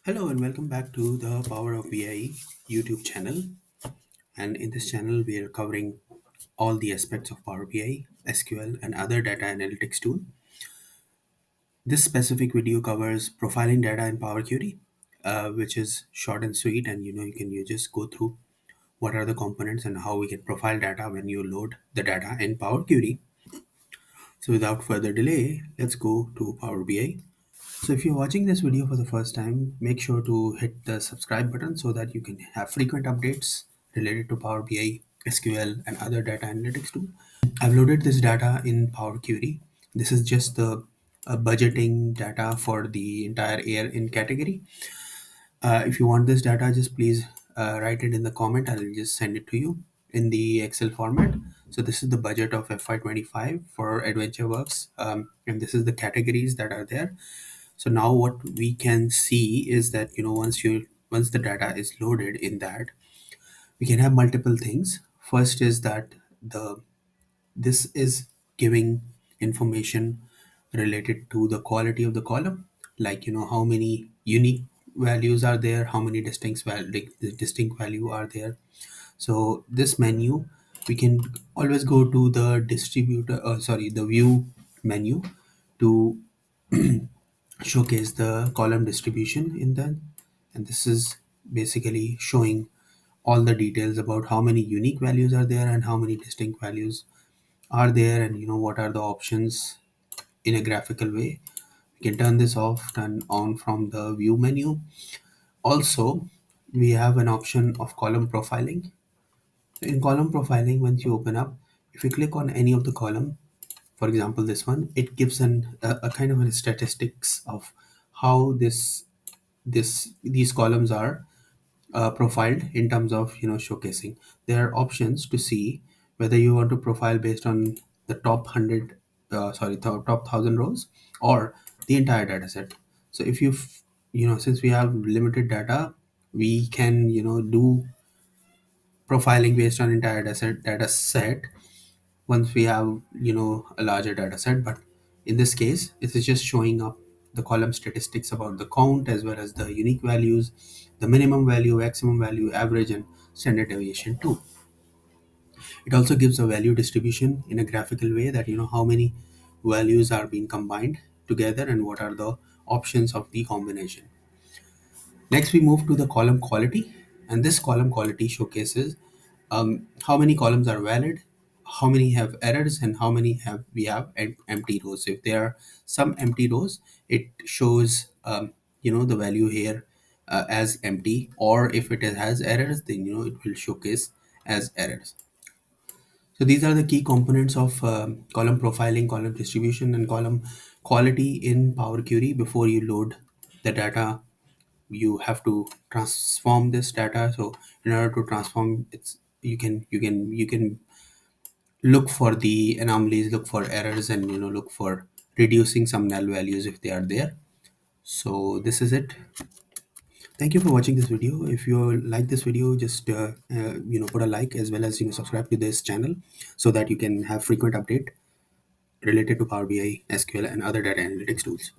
Hello and welcome back to the Power of BI YouTube channel. And in this channel, we are covering all the aspects of Power BI, SQL, and other data analytics tool. This specific video covers profiling data in Power Query, which is short and sweet, and you just go through what are the components and how we can profile data when you load the data in Power Query. So without further delay, let's go to Power BI. So if you're watching this video for the first time, make sure to hit the subscribe button so that you can have frequent updates related to Power BI, SQL, and other data analytics too. I've loaded this data in Power Query. This is just the budgeting data for the entire year in category. If you want this data, just please write it in the comment. I'll just send it to you in the Excel format. So this is the budget of FY25 for AdventureWorks, and this is the categories that are there. So now what we can see is that once the data is loaded in that, we can have multiple things. First is that the this is giving information related to the quality of the column, like how many unique values are there, how many distinct value are there. So this menu, we can always go to the the view menu to showcase the column distribution in that, and this is basically showing all the details about how many unique values are there and how many distinct values are there, and what are the options in a graphical way. We can turn this off, turn on from the view menu. Also, we have an option of column profiling. In column profiling, once you open up, if you click on any of the column, for example this one, it gives a kind of a statistics of how these columns are profiled in terms of showcasing. There are options to see whether you want to profile based on the top 100 top 1000 rows or the entire data set. So if since we have limited data, we can do profiling based on entire data set once we have a larger data set. But in this case, it is just showing up the column statistics about the count as well as the unique values, the minimum value, maximum value, average, and standard deviation too. It also gives a value distribution in a graphical way, that how many values are being combined together and what are the options of the combination. Next, we move to the column quality, and this column quality showcases how many columns are valid, how many have errors, and how many have we have empty rows. So if there are some empty rows, it shows the value here as empty, or if it has errors, then it will showcase as errors. So these are the key components of column profiling, column distribution, and column quality in Power Query. Before you load the data, you have to transform this data. So in order to transform, you can look for the anomalies, look for errors, and look for reducing some null values if they are there. So this is it. Thank you for watching this video. If you like this video, just put a like, as well as subscribe to this channel so that you can have frequent update related to Power BI, SQL, and other data analytics tools.